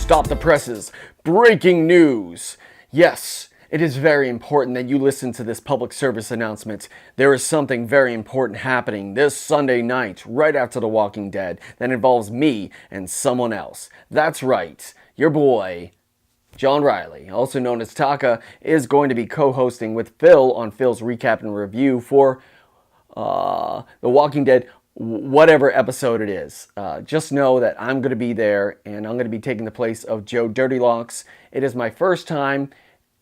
Stop the presses. Breaking news. Yes, it is very important that you listen to this public service announcement. There is something very important happening this Sunday night, right after The Walking Dead, that involves me and someone else. That's right, your boy, John Riley, also known as Taka, is going to be co-hosting with Phil on Phil's recap and review for The Walking Dead, whatever episode it is. Just know that I'm going to be there, and I'm going to be taking the place of Joe DirtyLOCKZ. It is my first time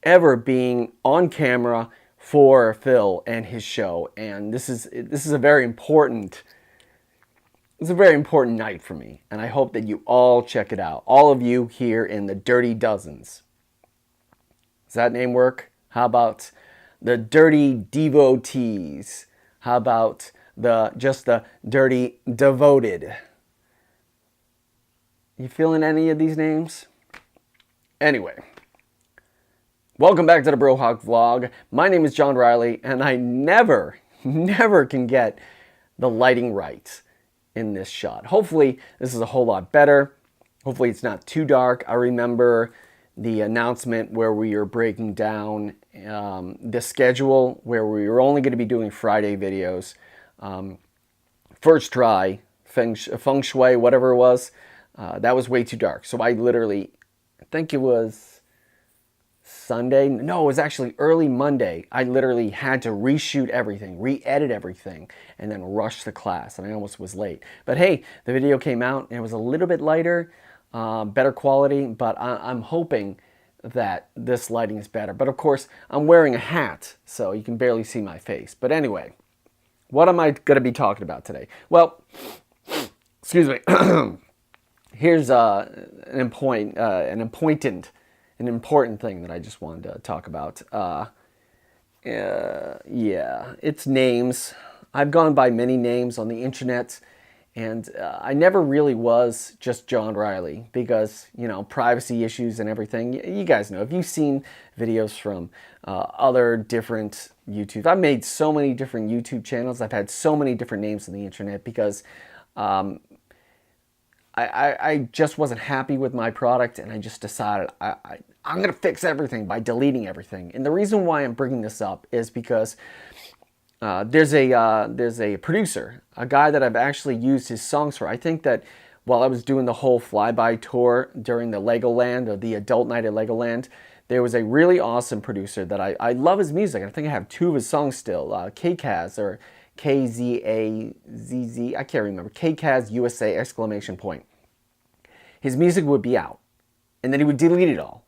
ever being on camera for Phil and his show, and this is a very important night for me, and I hope that you all check it out. All of you here in the Dirty Dozens. Does that name work? How about the Dirty Devotees? How about just the Dirty Devoted? You feeling any of these names? Anyway, welcome back to the Brohawk vlog. My name is John Riley, and I never can get the lighting right in this shot. Hopefully this is a whole lot better. Hopefully it's not too dark. I remember the announcement where we were breaking down the schedule, where we were only going to be doing Friday videos. First try, feng shui, whatever it was, that was way too dark. So I think it was Sunday. No, it was actually early Monday. I literally had to reshoot everything, re-edit everything, and then rush the class. And I almost was late. But hey, the video came out and it was a little bit lighter, better quality. But I'm hoping that this lighting is better. But of course, I'm wearing a hat, so you can barely see my face. But anyway, what am I going to be talking about today? Well, excuse me. Here's an important thing that I just wanted to talk about. Yeah, it's names. I've gone by many names on the internet, and I never really was just John Riley because, you know, privacy issues and everything. You guys know, if you've seen videos from other different YouTube, I've made so many different YouTube channels. I've had so many different names on the internet because I just wasn't happy with my product, and I just decided I'm going to fix everything by deleting everything. And the reason why I'm bringing this up is because there's a producer, a guy that I've actually used his songs for. I think that while I was doing the whole flyby tour during the Legoland, or the adult night at Legoland, there was a really awesome producer that I love his music. I think I have 2 of his songs still. KKaz, or KZAZZ, I can't remember. KKaz USA exclamation point. His music would be out, and then he would delete it all,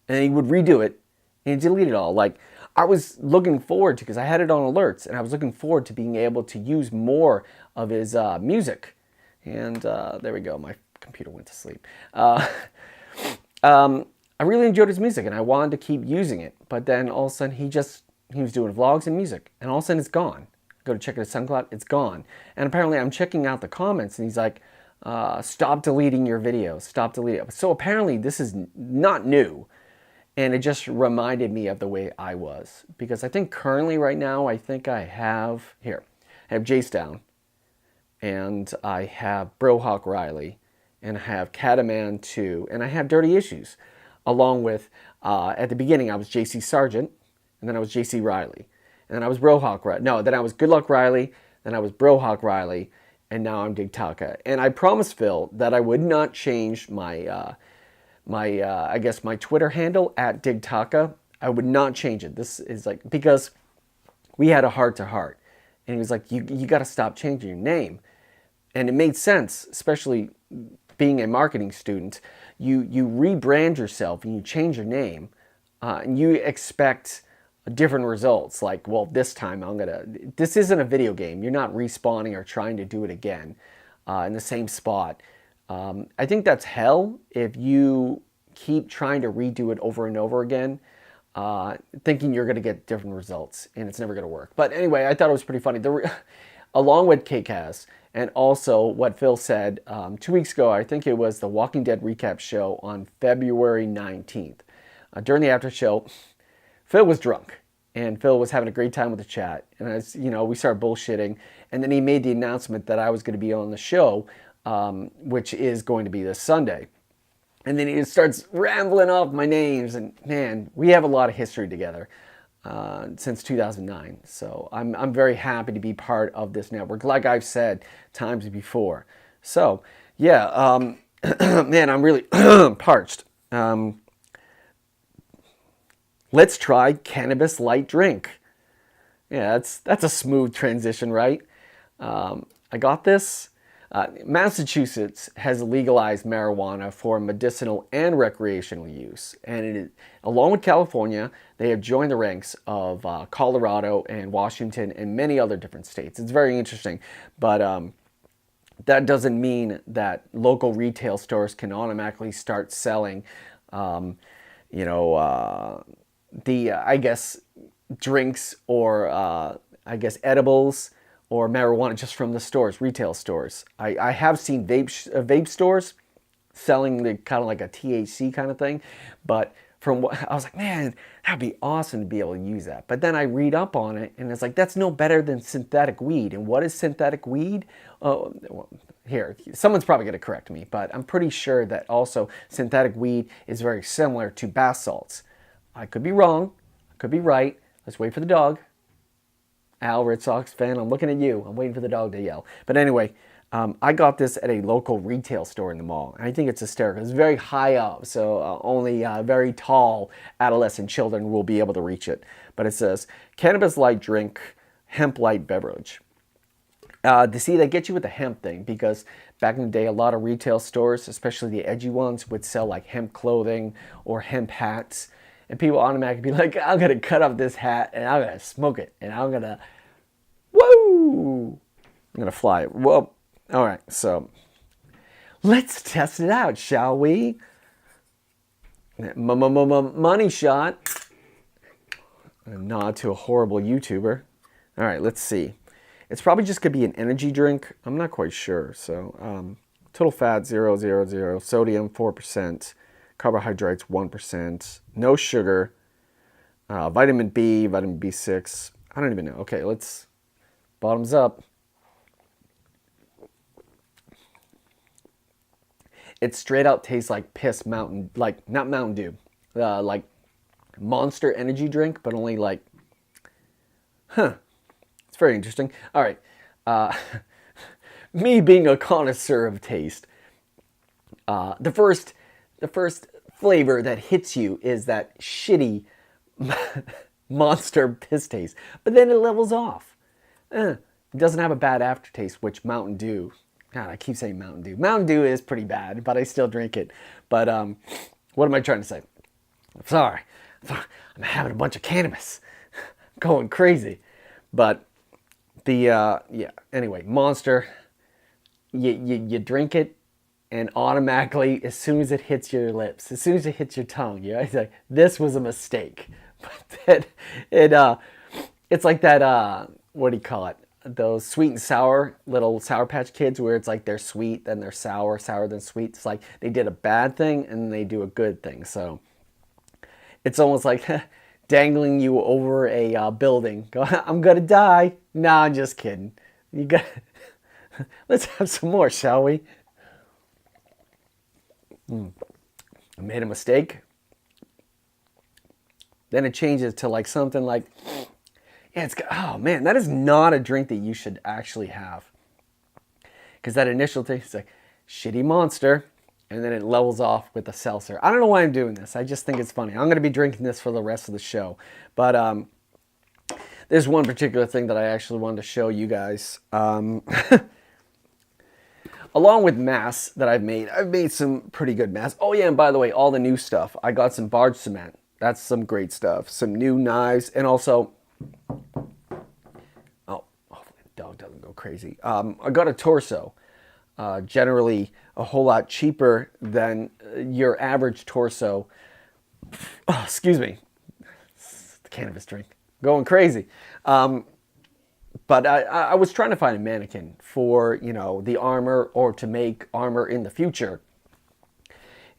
and then he would redo it, and he'd delete it all. Like, I was looking forward to, because I had it on alerts, and I was looking forward to being able to use more of his music. And there we go, my computer went to sleep. I really enjoyed his music, and I wanted to keep using it. But then all of a sudden, he was doing vlogs and music, and all of a sudden it's gone. Go to check it at SoundCloud, it's gone. And apparently I'm checking out the comments, and he's like, stop deleting your videos, stop deleting it. So apparently this is not new. And it just reminded me of the way I was. Because I think currently right now, I think I have Jace Down, and I have BroHawkRiley, and I have Katamen 2, and I have Dirty Issues. Along with, at the beginning, I was JC Sargent, and then I was JC Riley. And then I was BroHawkRiley. No, then I was Good Luck Riley, then I was BroHawkRiley, and now I'm DigTaka. And I promised Phil that I would not change my I guess my Twitter handle at DigTaka. I would not change it. This is like, because we had a heart-to-heart. And he was like, you got to stop changing your name. And it made sense, especially being a marketing student. You rebrand yourself and you change your name, and you expect different results. Like, well, this time this isn't a video game. You're not respawning or trying to do it again in the same spot. I think that's hell if you keep trying to redo it over and over again, thinking you're going to get different results, and it's never going to work. But anyway, I thought it was pretty funny. Along with KKaz, and also what Phil said 2 weeks ago, I think it was the Walking Dead recap show on February 19th. During the after show, Phil was drunk, and Phil was having a great time with the chat. And as you know, we started bullshitting, and then he made the announcement that I was going to be on the show, which is going to be this Sunday. And then he just starts rambling off my names. And man, we have a lot of history together since 2009. So I'm very happy to be part of this network, like I've said times before. So yeah, man, I'm really parched. Let's try cannabis light drink. Yeah, that's a smooth transition, right? I got this. Massachusetts has legalized marijuana for medicinal and recreational use. And along with California, they have joined the ranks of Colorado and Washington and many other different states. It's very interesting. But that doesn't mean that local retail stores can automatically start selling, you know, I guess, drinks or, I guess, edibles or marijuana just from the stores, retail stores. I have seen vape stores selling the kind of like a THC kind of thing, but from what I was like, man, that'd be awesome to be able to use that. But then I read up on it, and it's like that's no better than synthetic weed. And what is synthetic weed? Oh, well, here, someone's probably going to correct me, but I'm pretty sure that also synthetic weed is very similar to bath salts. I could be wrong. I could be right. Let's wait for the dog. Al, Red Sox fan, I'm looking at you. I'm waiting for the dog to yell. But anyway, I got this at a local retail store in the mall. And I think it's hysterical. It's very high up, so only very tall adolescent children will be able to reach it. But it says, cannabis light drink, hemp light beverage. See, they get you with the hemp thing because back in the day, a lot of retail stores, especially the edgy ones, would sell like hemp clothing or hemp hats. And people automatically be like, I'm going to cut off this hat and I'm going to smoke it. And I'm going to, woo! I'm going to fly it. Well, all right, so let's test it out, shall we? Money shot. A nod to a horrible YouTuber. All right, let's see. It's probably just going to be an energy drink. I'm not quite sure. So total fat, 0.00. Sodium, 4%. Carbohydrates, 1%. No sugar. Vitamin B, vitamin B6. I don't even know. Okay, let's bottoms up. It straight out tastes like piss mountain, like not Mountain Dew, like Monster energy drink, but only like, it's very interesting. All right, me being a connoisseur of taste, the first flavor that hits you is that shitty Monster piss taste, but then it levels off. It doesn't have a bad aftertaste, which Mountain Dew. God, I keep saying Mountain Dew. Mountain Dew is pretty bad, but I still drink it. But what am I trying to say? I'm sorry. I'm having a bunch of cannabis. Going crazy. But yeah, anyway, Monster, you drink it, and automatically, as soon as it hits your lips, as soon as it hits your tongue, it's like, this was a mistake. But then it's like that, what do you call it? Those sweet and sour little Sour Patch Kids where it's like they're sweet, then they're sour, sour then sweet. It's like they did a bad thing and they do a good thing. So it's almost like dangling you over a building. Go, I'm gonna die. Nah, I'm just kidding. You got. Let's have some more, shall we? I made a mistake. Then it changes to like something like. Yeah, oh man, that is not a drink that you should actually have. Because that initial taste is like shitty Monster, and then it levels off with a seltzer. I don't know why I'm doing this. I just think it's funny. I'm going to be drinking this for the rest of the show. But there's one particular thing that I actually wanted to show you guys. Along with masks that I've made some pretty good masks. Oh yeah, and by the way, all the new stuff. I got some barge cement. That's some great stuff. Some new knives, and also... Oh, hopefully the dog doesn't go crazy. I got a torso. Generally a whole lot cheaper than your average torso. Oh, excuse me. It's the cannabis drink. Going crazy. But I was trying to find a mannequin for, you know, the armor or to make armor in the future.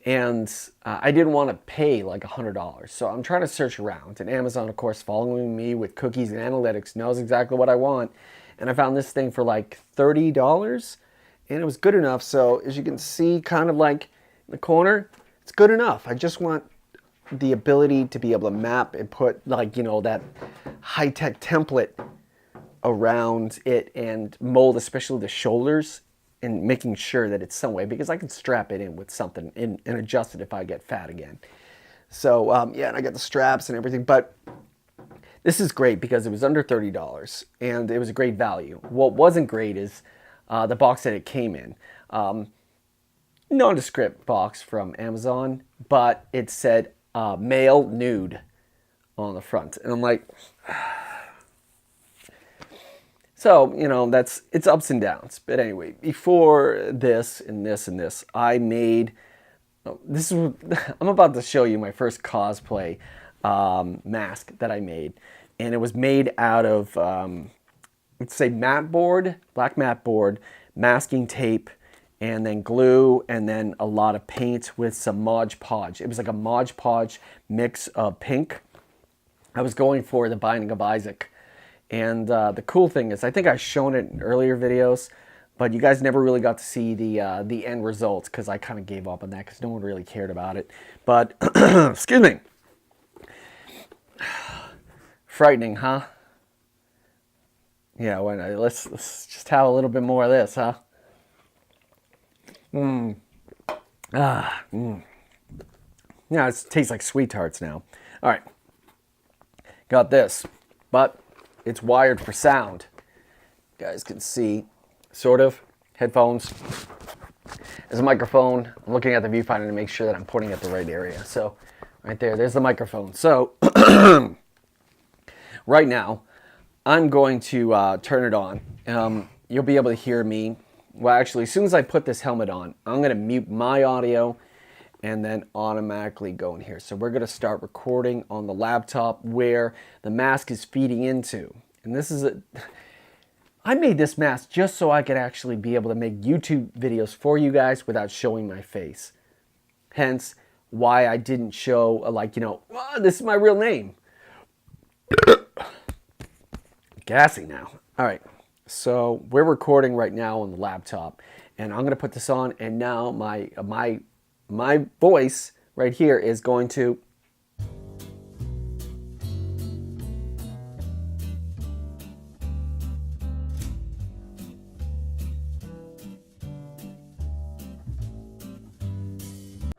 And I didn't want to pay like $100. So I'm trying to search around. And Amazon, of course, following me with cookies and analytics, knows exactly what I want. And I found this thing for like $30. And it was good enough. So as you can see, kind of like in the corner, it's good enough. I just want the ability to be able to map and put, like, you know, that high-tech template around it and mold especially the shoulders and making sure that it's some way, because I can strap it in with something and adjust it if I get fat again. So yeah, and I got the straps and everything, but this is great because it was under $30 and it was a great value. What wasn't great is the box that it came in. Nondescript box from Amazon, but it said male nude on the front. And I'm like, so, you know, it's ups and downs. But anyway, before this and this and this, I made, I'm about to show you my first cosplay mask that I made. And it was made out of, let's say matte board, black matte board, masking tape, and then glue, and then a lot of paint with some Mod Podge. It was like a Mod Podge mix of pink. I was going for the Binding of Isaac. And the cool thing is, I think I've shown it in earlier videos, but you guys never really got to see the end results because I kind of gave up on that because no one really cared about it. But, excuse me. Frightening, huh? Yeah, let's just have a little bit more of this, huh? Yeah, it tastes like sweet tarts now. All right, got this, but it's wired for sound. You guys can see, sort of, headphones. There's a microphone. I'm looking at the viewfinder to make sure that I'm pointing at the right area. So, right there's the microphone. So, right now, I'm going to turn it on. You'll be able to hear me. Well, actually, as soon as I put this helmet on, I'm going to mute my audio and then automatically go in here. So we're going to start recording on the laptop where the mask is feeding into. And this is I made this mask just so I could actually be able to make YouTube videos for you guys without showing my face. Hence, why I didn't show, like, you know, oh, this is my real name. Gassy now. All right. So we're recording right now on the laptop, and I'm going to put this on, and now my voice right here is going to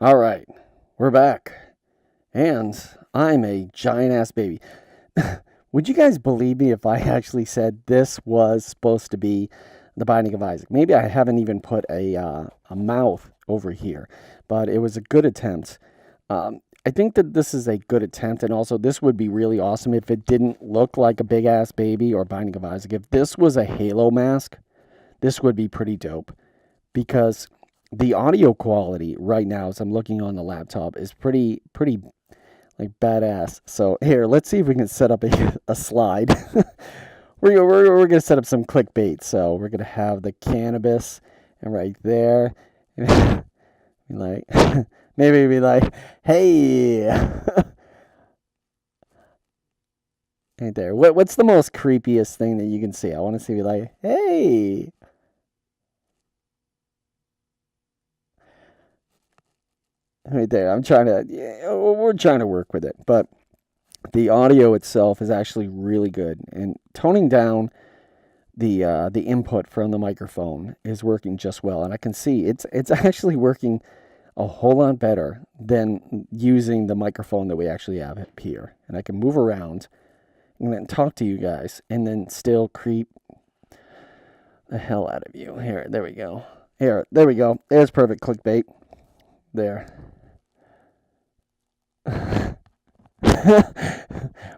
all right, we're back, and I'm a giant ass baby. Would you guys believe me if I actually said this was supposed to be the Binding of Isaac? Maybe I haven't even put a mouth over here, but it was a good attempt. I think that this is a good attempt, and also this would be really awesome if it didn't look like a big-ass baby or Binding of Isaac. If this was a Halo mask, this would be pretty dope, because the audio quality right now, as I'm looking on the laptop, is pretty like badass. So here, let's see if we can set up a slide. we're gonna set up some clickbait. So we're gonna have the cannabis, and right there, like maybe be like, hey, right there. What's the most creepiest thing that you can see? I want to see be like, hey. Right there, we're trying to work with it, but the audio itself is actually really good, and toning down the input from the microphone is working just well, and I can see it's actually working a whole lot better than using the microphone that we actually have up here, and I can move around and then talk to you guys, and then still creep the hell out of you. Here, there we go. There we go. There's perfect clickbait. There.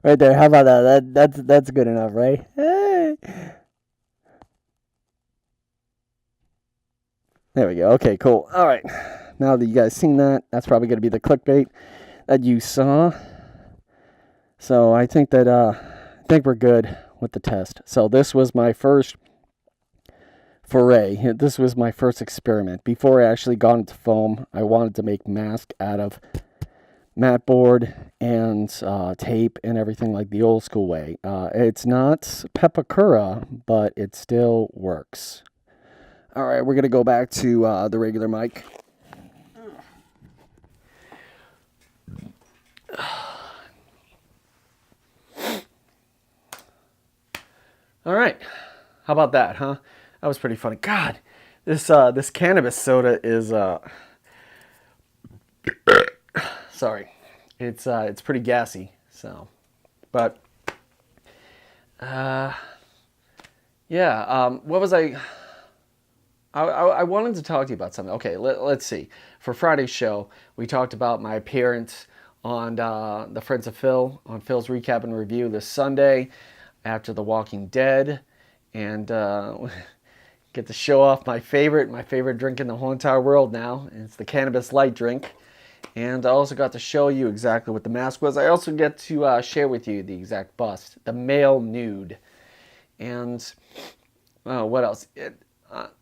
Right there. How about that? That's good enough, right? Hey. There we go. Okay, cool. All right. Now that you guys seen that, that's probably going to be the clickbait that you saw. So I think that I think we're good with the test. So this was my first foray. This was my first experiment. Before I actually got into foam, I wanted to make mask out of matte board and tape and everything like the old school way. It's not Pepakura, but it still works. All right, we're going to go back to the regular mic. All right. How about that, huh? That was pretty funny. God, this cannabis soda is sorry. It's pretty gassy. So, but yeah. What was I wanted to talk to you about something. Okay, let's see. For Friday's show, we talked about my appearance on the Friends of Phil, on Phil's Recap and Review this Sunday after The Walking Dead, and get to show off my favorite drink in the whole entire world now. And it's the Cannabis Light drink. And I also got to show you exactly what the mask was. I also get to share with you the exact bust, the male nude. And what else?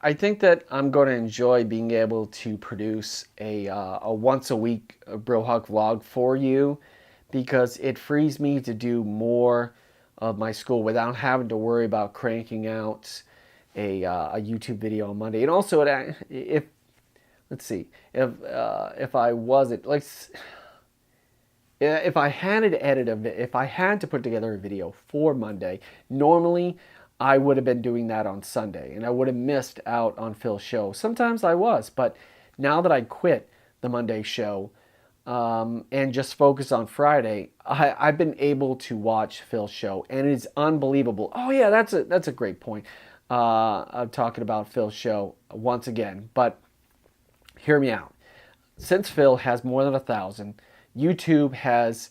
I think that I'm going to enjoy being able to produce a once a week Brohawk vlog for you, because it frees me to do more of my school without having to worry about cranking out a YouTube video on Monday. And also, if let's see, if I wasn't like, if I had to edit if I had to put together a video for Monday, normally I would have been doing that on Sunday, and I would have missed out on Phil's show. Sometimes I was, but now that I quit the Monday show and just focus on Friday, I've been able to watch Phil's show, and it's unbelievable. Oh yeah, that's a great point. I'm talking about Phil's show once again, but hear me out. Since Phil has more than 1,000, YouTube has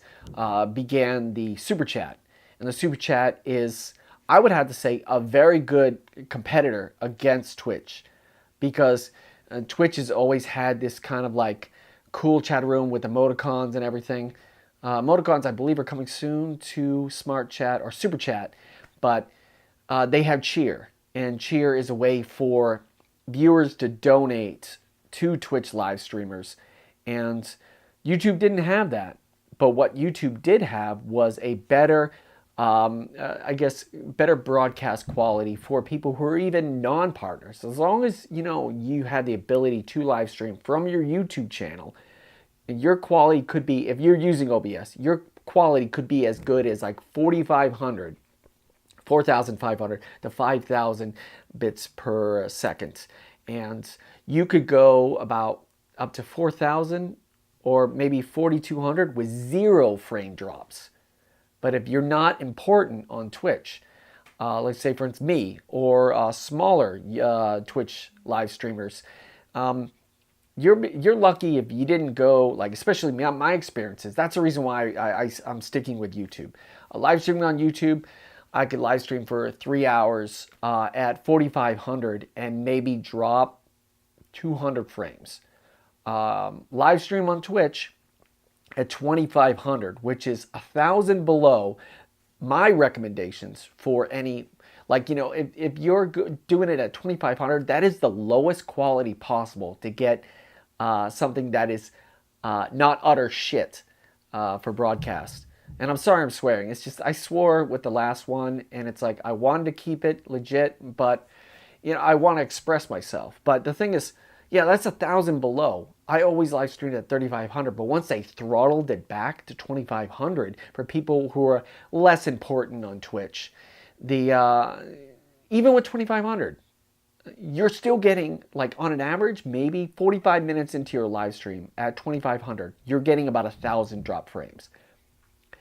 began the Super Chat, and the Super Chat is, I would have to say, a very good competitor against Twitch, because Twitch has always had this kind of like cool chat room with emoticons and everything. Emoticons, I believe, are coming soon to Smart Chat or Super Chat, but they have Cheer, and Cheer is a way for viewers to donate to Twitch live streamers, and YouTube didn't have that. But what YouTube did have was a better I guess better broadcast quality for people who are even non-partners. As long as you have the ability to live stream from your YouTube channel, your quality could be, if you're using OBS, your quality could be as good as like 4,500 to 5,000 bits per second, and you could go about up to 4,000 or maybe 4,200 with 0 frame drops. But if you're not important on Twitch, let's say for instance me or smaller Twitch live streamers, you're lucky if you didn't go, like, especially my experiences. That's the reason why I'm sticking with YouTube. Live streaming on YouTube, I could live stream for 3 hours at 4,500 and maybe drop 200 frames. Live stream on Twitch at 2,500, which is 1,000 below my recommendations for any, like, if you're doing it at 2,500, that is the lowest quality possible to get something that is not utter shit for broadcast. And I'm sorry I'm swearing. It's just, I swore with the last one, and it's like, I wanted to keep it legit, but I want to express myself. But the thing is, yeah, that's 1,000 below. I always live streamed at 3,500, but once they throttled it back to 2,500 for people who are less important on Twitch, even with 2,500, you're still getting, like, on an average, maybe 45 minutes into your live stream at 2,500, you're getting about 1,000 drop frames.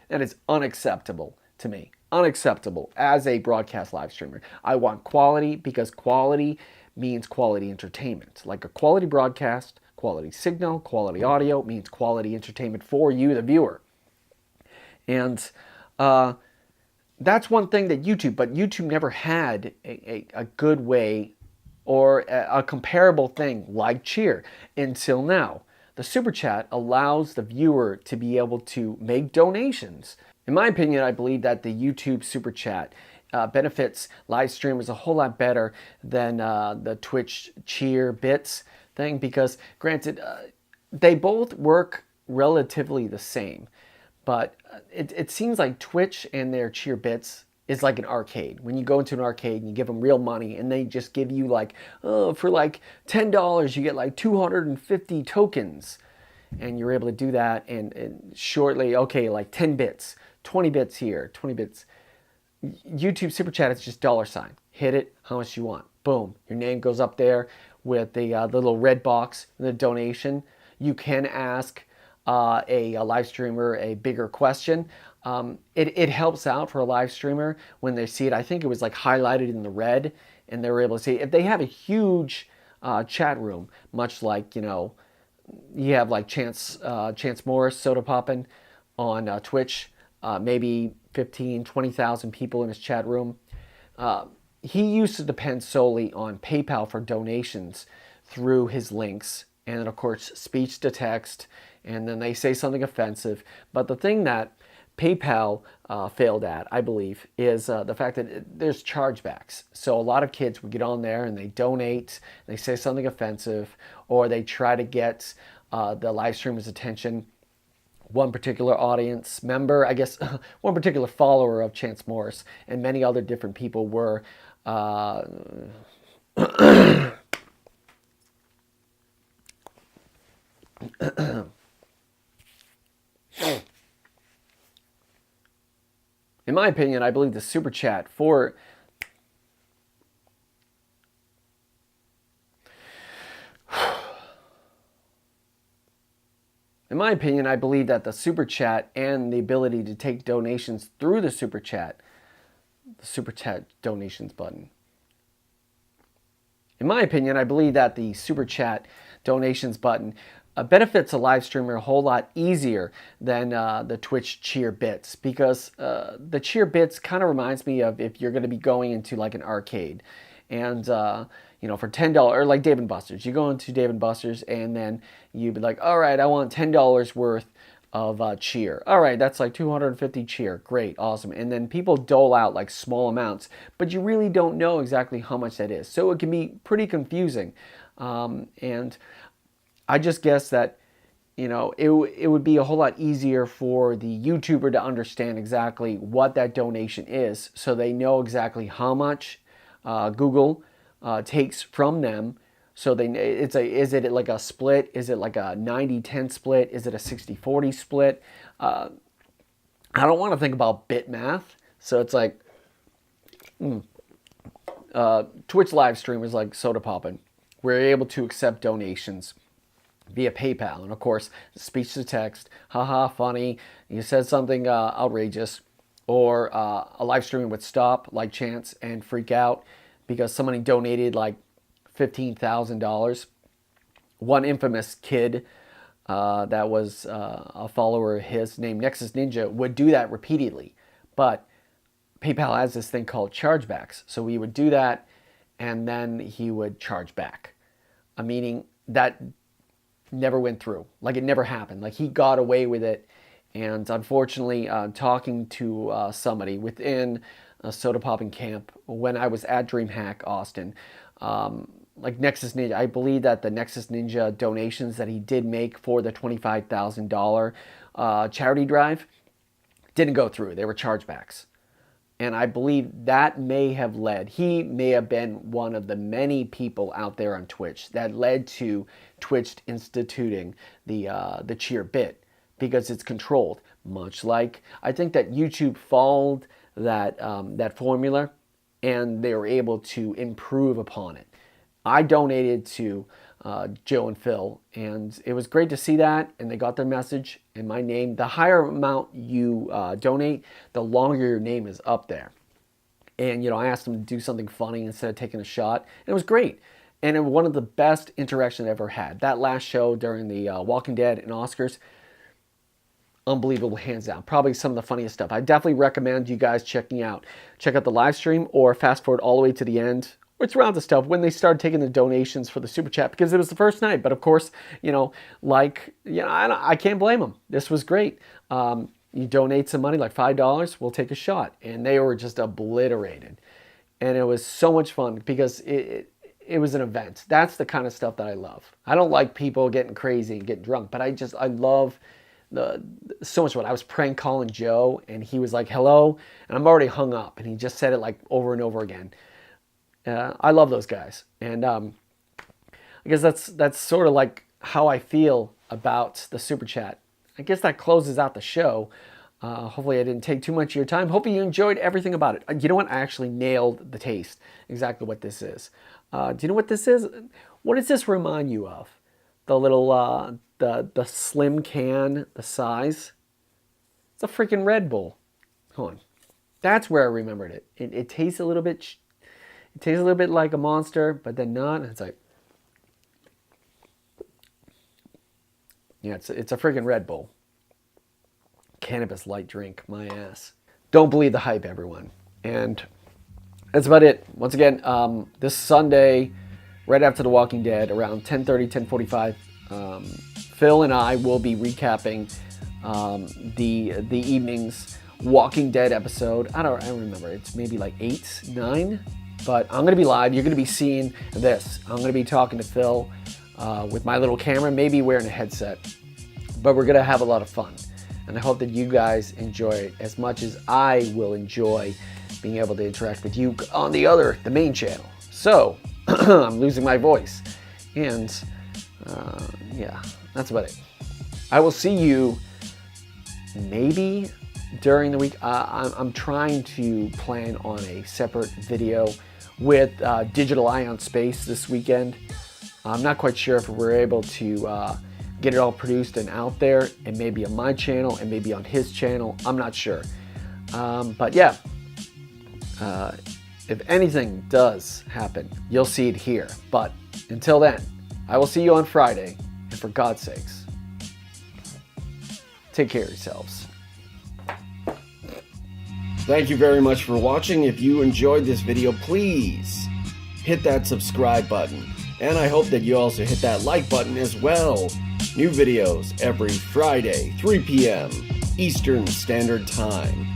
That is unacceptable to me. Unacceptable as a broadcast live streamer. I want quality, because quality means quality entertainment. Like a quality broadcast, quality signal, quality audio means quality entertainment for you, the viewer. And that's one thing that but YouTube never had a good way or a comparable thing like Cheer until now. The Super Chat allows the viewer to be able to make donations. In my opinion, I believe that the YouTube Super Chat benefits live streamers a whole lot better than the Twitch Cheer bits thing, because granted, they both work relatively the same, but it seems like Twitch and their Cheer bits is like an arcade. When you go into an arcade and you give them real money, and they just give you like, for like $10 you get like 250 tokens. and you're able to do that, and shortly, okay, like 10 bits, 20 bits here, 20 bits. YouTube Super Chat is just $. Hit it, how much you want. Boom, your name goes up there with the little red box, the donation. You can ask a live streamer a bigger question. It helps out for a live streamer when they see it. I think it was like highlighted in the red, and they were able to see it. If they have a huge chat room, much like, you know, you have like Chance Morris, Soda Poppin' on Twitch, maybe 15, 20,000 people in his chat room. He used to depend solely on PayPal for donations through his links, and then of course speech to text, and then they say something offensive. But the thing that PayPal failed at, I believe, is the fact that there's chargebacks. So a lot of kids would get on there and they donate, they say something offensive, or they try to get the live streamer's attention. One particular audience member, I guess, one particular follower of Chance Morris, and many other different people were in my opinion, I believe the super chat for in my opinion, I believe that the super chat and the ability to take donations through the super chat donations button. In my opinion, I believe that the super chat donations button benefits a live streamer a whole lot easier than the Twitch cheer bits, because the cheer bits kind of reminds me of if you're going to be going into like an arcade, and you know, for $10, or like Dave & Buster's, you go into Dave & Buster's and then you'd be like, all right, I want $10 worth of cheer. All right, that's like 250 cheer. Great, awesome. And then people dole out like small amounts, but you really don't know exactly how much that is. So it can be pretty confusing. And I just guess that, you know, it would be a whole lot easier for the YouTuber to understand exactly what that donation is, so they know exactly how much Google takes from them. So is it like a split? Is it like a 90-10 split? Is it a 60-40 split? I don't want to think about bit math. So it's like Twitch live streamers like Soda Poppin', we're able to accept donations via PayPal. And of course, speech to text, haha, funny, you said something outrageous, or a live streamer would stop like Chance and freak out because somebody donated like $15,000. One infamous kid that was a follower of his named Nexus Ninja would do that repeatedly. But PayPal has this thing called chargebacks. So he would do that and then he would charge back. Meaning that never went through. Like it never happened. Like he got away with it. And unfortunately, talking to somebody within a Soda Poppin' camp when I was at DreamHack Austin, like Nexus Ninja, I believe that the Nexus Ninja donations that he did make for the $25,000 charity drive didn't go through. They were chargebacks. And I believe that may have he may have been one of the many people out there on Twitch that led to Twitch instituting the cheer bit, because it's controlled. Much like I think that YouTube followed that formula, and they were able to improve upon it. I donated to Joe and Phil, and it was great to see that, and they got their message, and my name, the higher amount you donate, the longer your name is up there. And, you know, I asked them to do something funny instead of taking a shot, and it was great. And it was one of the best interactions I've ever had. That last show during the Walking Dead and Oscars, unbelievable, hands down. Probably some of the funniest stuff. I definitely recommend you guys check out the live stream, or fast forward all the way to the end. It's around the stuff when they started taking the donations for the super chat, because it was the first night. But of course, you know, like, you know, I can't blame them. This was great. You donate some money, like $5, we'll take a shot. And they were just obliterated. And it was so much fun because it was an event. That's the kind of stuff that I love. I don't like people getting crazy and getting drunk, but I love so much fun. I was prank calling Joe, and he was like, hello, and I'm already hung up, and he just said it like over and over again. I love those guys, and I guess that's sort of like how I feel about the super chat. I guess that closes out the show. Hopefully I didn't take too much of your time. Hopefully you enjoyed everything about it. You know what? I actually nailed the taste. Exactly what this is. Do you know what this is? What does this remind you of? The little, the slim can, the size. It's a freaking Red Bull. Hold on. That's where I remembered it. It tastes a little bit, it tastes a little bit like a Monster, but then not. It's like, yeah, it's a freaking Red Bull. Cannabis light drink, my ass. Don't believe the hype, everyone. And that's about it. Once again, this Sunday, right after The Walking Dead, around 10:30, 10:45, Phil and I will be recapping the evening's Walking Dead episode. I don't remember. It's maybe like 8, 9. But I'm going to be live. You're going to be seeing this. I'm going to be talking to Phil with my little camera, maybe wearing a headset. But we're going to have a lot of fun. And I hope that you guys enjoy it as much as I will enjoy being able to interact with you on the main channel. So, I'm losing my voice. And, yeah, that's about it. I will see you maybe during the week. I'm trying to plan on a separate video with Digital Eye on Space this weekend. I'm not quite sure if we're able to get it all produced and out there, and maybe on my channel and maybe on his channel. I'm not sure. But yeah, if anything does happen, you'll see it here. But until then, I will see you on Friday. And for God's sakes, take care of yourselves. Thank you very much for watching. If you enjoyed this video, please hit that subscribe button. And I hope that you also hit that like button as well. New videos every Friday, 3 p.m. Eastern Standard Time.